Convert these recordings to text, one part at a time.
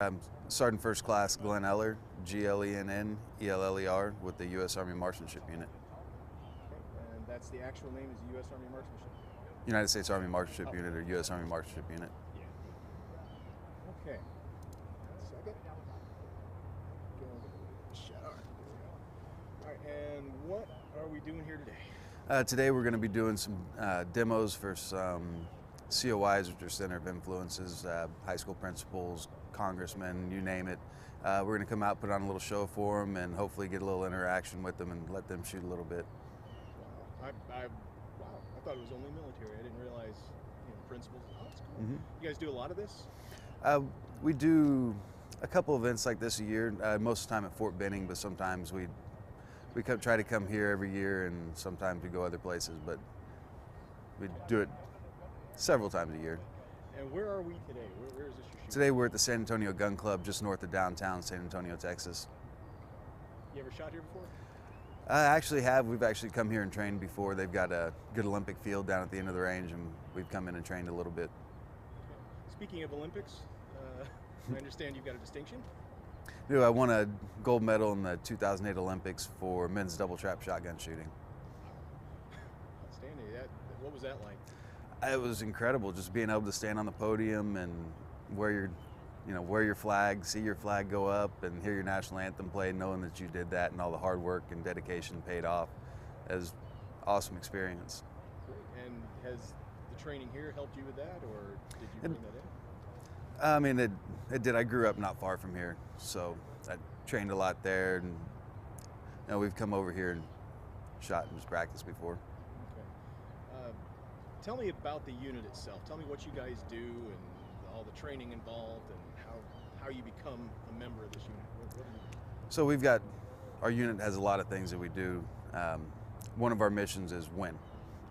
I'm Sergeant First Class Glenn Eller, Glenn Eller, with the U.S. Army Marksmanship Unit. Okay. And that's the actual name is U.S. Army Marksmanship? United States Army Marksmanship Unit, or U.S. Army Marksmanship Unit. Okay. Second. Shut up. All right, and what are we doing here today? Today we're going to be doing some demos for some COIs, which are Center of Influences, high school principals, congressmen, you name it. We're going to come out, put on a little show for them, and hopefully get a little interaction with them and let them shoot a little bit. Wow. I thought it was only military. I didn't realize, principals. Oh, that's cool. Mm-hmm. You guys do a lot of this? We do a couple events like this a year, most of the time at Fort Benning, but sometimes we try to come here every year, and sometimes we go other places, but we do it several times a year. And where are we today? Where is this your shoot? Today we're at the San Antonio Gun Club, just north of downtown San Antonio, Texas. You ever shot here before? I actually have. We've actually come here and trained before. They've got a good Olympic field down at the end of the range, and we've come in and trained a little bit. Okay. Speaking of Olympics, I understand you've got a distinction? I won a gold medal in the 2008 Olympics for men's double trap shotgun shooting. Outstanding. What was that like? It was incredible, just being able to stand on the podium and wear your flag, see your flag go up, and hear your national anthem played, knowing that you did that and all the hard work and dedication paid off. It was an awesome experience. Great. And has the training here helped you with that, or did you bring that in? I mean, it did. I grew up not far from here, so I trained a lot there, and we've come over here and shot and just practiced before. Okay. Tell me about the unit itself. Tell me what you guys do and all the training involved and how you become a member of this unit. What do you do? So our unit has a lot of things that we do. One of our missions is win,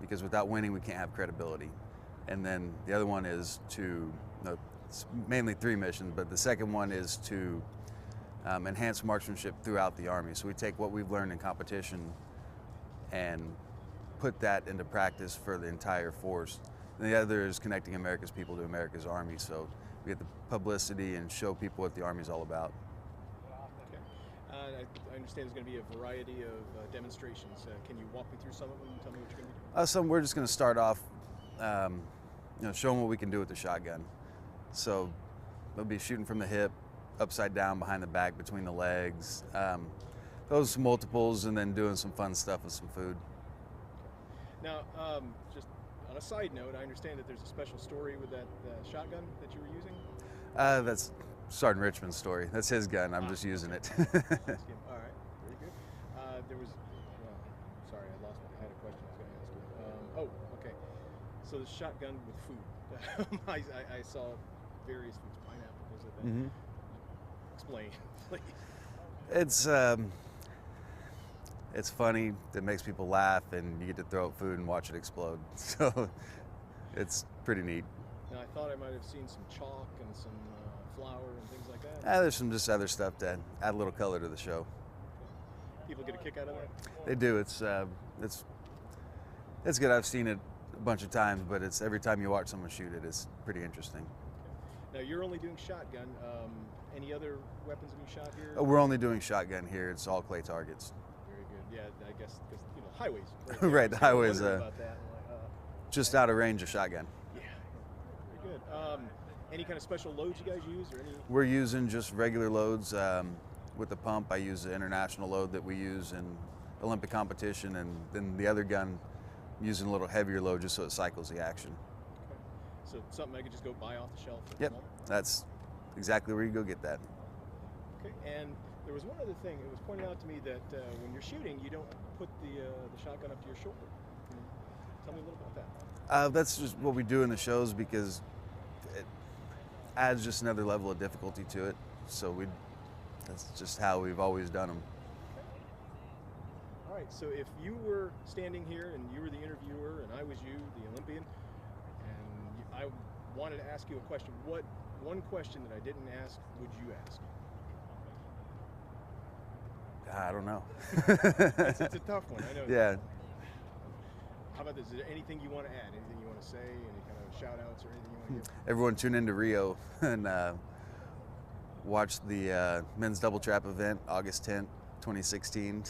because without winning we can't have credibility. And then the other one is it's mainly three missions, but the second one is to enhance marksmanship throughout the Army. So we take what we've learned in competition and put that into practice for the entire force. And the other is connecting America's people to America's Army, so we get the publicity and show people what the Army's all about. Okay. I understand there's going to be a variety of demonstrations. Can you walk me through some of them and tell me what you're going to be doing? We're just going to start off showing what we can do with the shotgun. So they'll be shooting from the hip, upside down, behind the back, between the legs, those multiples, and then doing some fun stuff with some food. Now, just on a side note, I understand that there's a special story with that shotgun that you were using? That's Sergeant Richmond's story. That's his gun. I'm just using it. All right, very good. Sorry, I had a question I was going to ask you. Okay. So the shotgun with food. I saw various foods, pineapple, things like that. Mm-hmm. Explain, please. It's funny. It makes people laugh, and you get to throw out food and watch it explode. So it's pretty neat. Now, I thought I might have seen some chalk and some flour and things like that. There's some just other stuff to add a little color to the show. Okay. People get a kick out of that? They do. It's good. I've seen it a bunch of times, but it's every time you watch someone shoot it, it's pretty interesting. Okay. Now, you're only doing shotgun. Any other weapons have you shot here? We're only doing shotgun here. It's all clay targets. Very good. Yeah, I guess because highways. Right, right, the highways about just out of range of shotgun. Yeah, very good. Any kind of special loads you guys use, or any? We're using just regular loads. With the pump, I use the international load that we use in Olympic competition, and then the other gun, I'm using a little heavier load just so it cycles the action. Okay. So something I could just go buy off the shelf? Yep, that's exactly where you go get that. Okay, and there was one other thing. It was pointed out to me that when you're shooting, you don't put the shotgun up to your shoulder. Can you tell me a little bit about that? That's just what we do in the shows because it adds just another level of difficulty to it. So that's just how we've always done them. Okay. All right, so if you were standing here and you were the interviewer and I was you, the Olympian, and I wanted to ask you a question, what one question that I didn't ask would you ask? I don't know. It's a tough one, I know. Yeah. How about this? Is there anything you want to add? Anything you want to say? Any kind of shout outs or anything you want to give? Everyone tune into Rio and watched the men's double trap event, August 10th, 2016.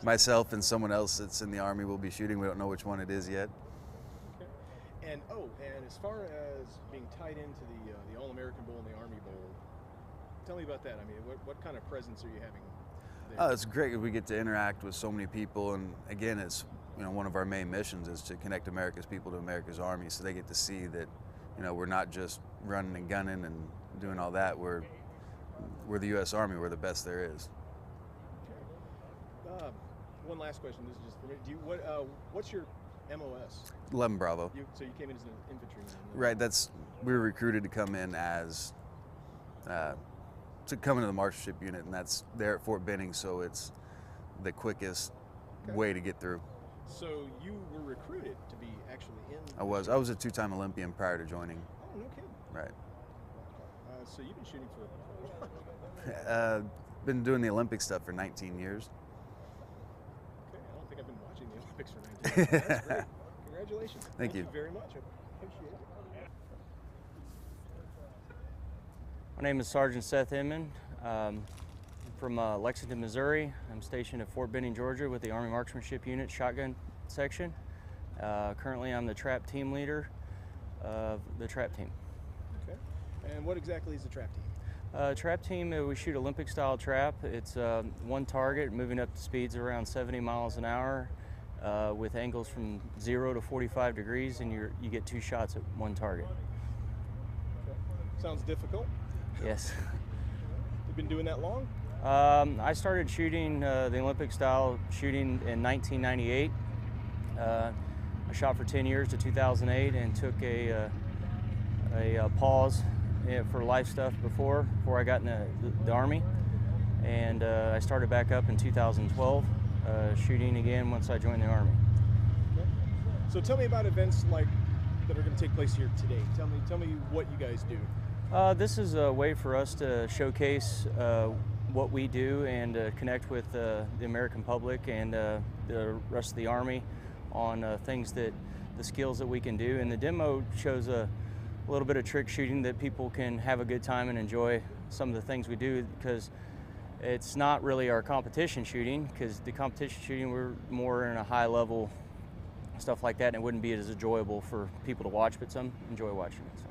Myself and someone else that's in the Army will be shooting. We don't know which one it is yet. Okay. And as far as being tied into the All-American Bowl and the Army Bowl, tell me about that. I mean, what kind of presence are you having there? Oh, it's great. We get to interact with so many people, and again, it's one of our main missions is to connect America's people to America's Army, so they get to see that we're not just running and gunning and doing all that. We're the U.S. Army. We're the best there is. Okay. One last question. This is just for me. What's your MOS? 11 Bravo. So you came in as an infantryman. Right. We were recruited to come in as to come into the Marksmanship Unit, and that's there at Fort Benning. So it's the quickest way to get through. So you were recruited to be actually in? I was a two-time Olympian prior to joining. Oh, no kidding. Right. So you've been shooting for a while. Been doing the Olympic stuff for 19 years. Okay, I don't think I've been watching the Olympics for 19 years. That's great. Congratulations. Thank you very much. I appreciate it. My name is Sergeant Seth Inman. I'm from Lexington, Missouri. I'm stationed at Fort Benning, Georgia with the Army Marksmanship Unit Shotgun Section. Currently I'm the trap team leader of the trap team. Okay. And what exactly is the trap team? Trap team, we shoot Olympic style trap. It's one target moving up to speeds around 70 miles an hour with angles from 0 to 45 degrees, and you get 2 shots at one target. Okay. Sounds difficult. Yes. You've been doing that long? I started shooting the Olympic style shooting in 1998. I shot for 10 years to 2008 and took a pause for life stuff before I got in the Army, and I started back up in 2012 shooting again once I joined the Army. Okay. So tell me about events like that are going to take place here today. Tell me what you guys do. This is a way for us to showcase what we do and connect with the American public and the rest of the Army on the skills that we can do. And the demo shows a little bit of trick shooting that people can have a good time and enjoy some of the things we do, because it's not really our competition shooting, because the competition shooting we're more in a high level stuff like that, and it wouldn't be as enjoyable for people to watch, but some enjoy watching it. So.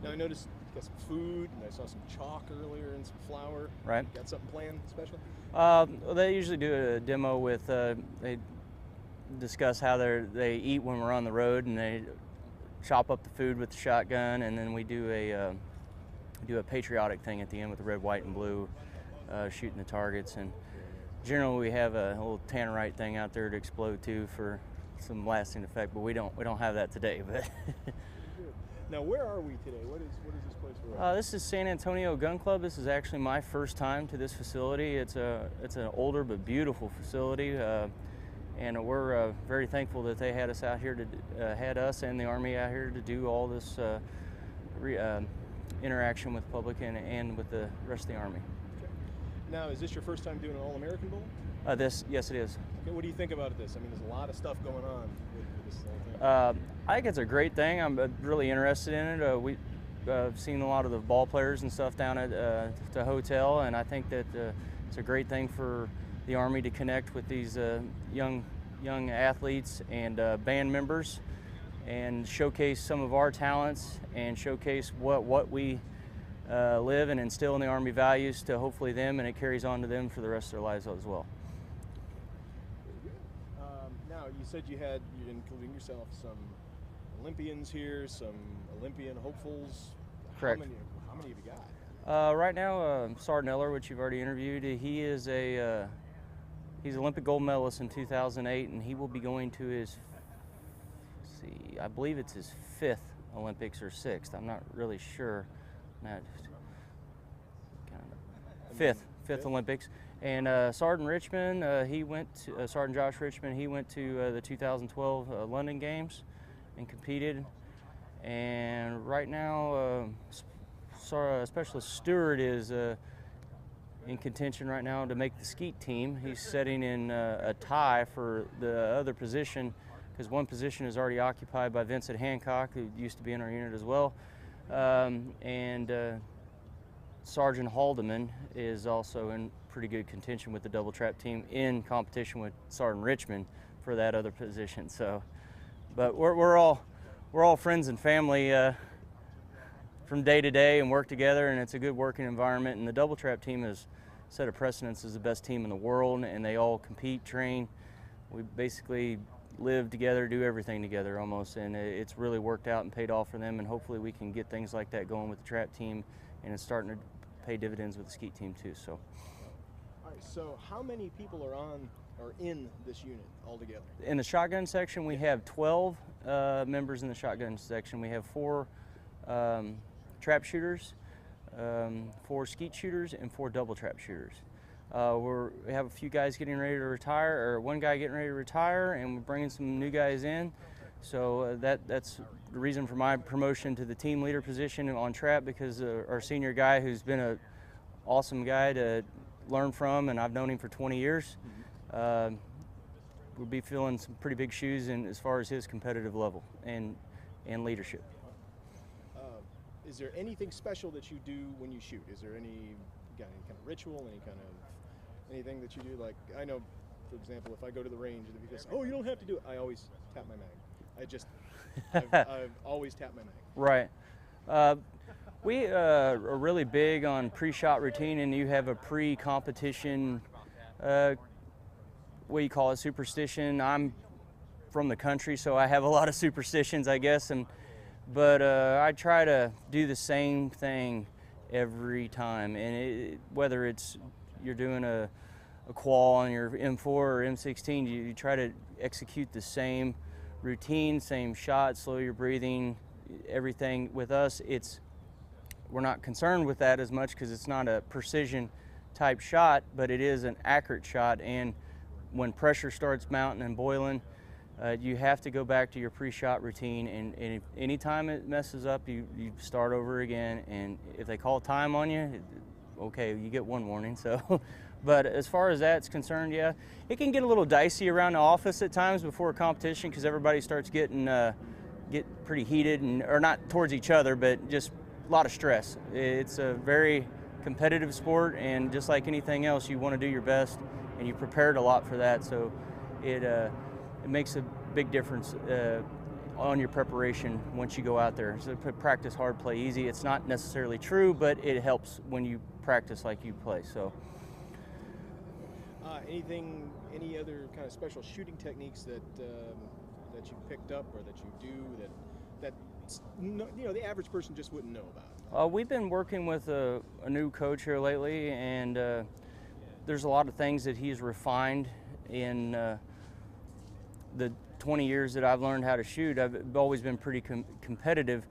Now I noticed you got some food, and I saw some chalk earlier and some flour. Right. Got something planned special? They usually do a demo with, they discuss how they eat when we're on the road, and they chop up the food with the shotgun, and then we do a patriotic thing at the end with the red, white, and blue, shooting the targets. And generally we have a little tannerite thing out there to explode too for some lasting effect, but we don't have that today. But now, where are we today? What is this place we're at? This is San Antonio Gun Club. This is actually my first time to this facility. It's an older but beautiful facility. And we're very thankful that they had us out here had us and the Army out here to do all this interaction with the public and with the rest of the Army. Okay. Now, is this your first time doing an All-American Bowl? Yes, it is. Okay, what do you think about this? I mean, there's a lot of stuff going on with this whole thing. I think it's a great thing. I'm really interested in it. We've seen a lot of the ball players and stuff down at the hotel, and I think that it's a great thing for the Army to connect with these young athletes and band members, and showcase some of our talents and showcase what we live and instill in the Army values to hopefully them, and it carries on to them for the rest of their lives as well. Now, you said you're including yourself some Olympians here, some Olympian hopefuls. Correct. How many have you got? Right now, Seth Eller, which you've already interviewed, he is he's Olympic gold medalist in 2008, and he will be going to his, I believe it's his 5th Olympics or 6th. I'm not really sure. Fifth Olympics. And Sergeant Richmond, Sergeant Josh Richmond, he went to the 2012 London Games and competed. And right now, Specialist Stewart is in contention right now to make the skeet team. He's setting in a tie for the other position, because one position is already occupied by Vincent Hancock, who used to be in our unit as well. and Sergeant Haldeman is also in pretty good contention with the double trap team, in competition with Sergeant Richmond for that other position. So, but we're all friends and family from day to day, and work together, and it's a good working environment. And the double trap team has set a precedence as the best team in the world, and they all compete, train. We basically live together, do everything together almost, and it's really worked out and paid off for them, and hopefully we can get things like that going with the trap team, and it's starting to pay dividends with the skeet team too. So. All right, so how many people are in this unit altogether? In the shotgun section, we have 12 members in the shotgun section. We have 4 trap shooters, 4 skeet shooters, and 4 double trap shooters. We have a few guys getting ready to retire, or one guy getting ready to retire, and we're bringing some new guys in. So that's the reason for my promotion to the team leader position on trap, because our senior guy, who's been an awesome guy to learn from, and I've known him for 20 years, we'll be filling some pretty big shoes in as far as his competitive level and leadership. Is there anything special that you do when you shoot? Is there got any kind of ritual, anything that you do? Like, I know, for example, if I go to the range and people say, "Oh, you don't have to do it," I always tap my mag. I've always tapped my mag. Right. We are really big on pre-shot routine, and you have a pre-competition, what do you call it, superstition. I'm from the country, so I have a lot of superstitions, I guess, but I try to do the same thing every time, and whether it's you're doing a qual on your M4 or M16, you try to execute the same routine, same shot, slow your breathing, everything. With us, we're not concerned with that as much because it's not a precision type shot, but it is an accurate shot, and when pressure starts mounting and boiling, you have to go back to your pre-shot routine, and anytime it messes up, you start over again, and if they call time on you, okay, you get one warning. So, but as far as that's concerned, yeah, it can get a little dicey around the office at times before a competition, because everybody starts getting get pretty heated, or not towards each other, but just a lot of stress. It's a very competitive sport, and just like anything else, you want to do your best, and you prepared a lot for that, so it makes a big difference on your preparation once you go out there. So practice hard, play easy. It's not necessarily true, but it helps when you practice like you play. So. Any other kind of special shooting techniques that you picked up, or that you do that the average person just wouldn't know about? We've been working with a new coach here lately, and there's a lot of things that he's refined in the 20 years that I've learned how to shoot. I've always been pretty competitive,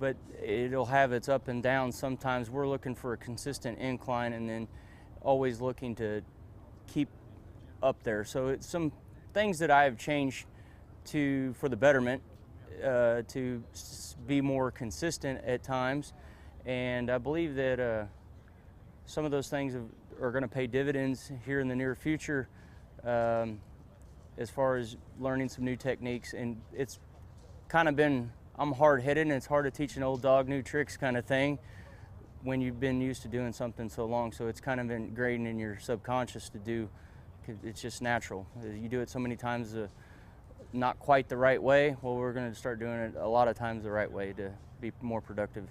but it'll have its up and downs. Sometimes we're looking for a consistent incline, and then always looking to keep up there. So it's some things that I have changed for the betterment, to be more consistent at times, and I believe that some of those things are going to pay dividends here in the near future, as far as learning some new techniques. And it's kind of been, I'm hard-headed, and it's hard to teach an old dog new tricks kind of thing when you've been used to doing something so long. So it's kind of ingrained in your subconscious to do. It's just natural. You do it so many times not quite the right way. Well, we're going to start doing it a lot of times the right way to be more productive.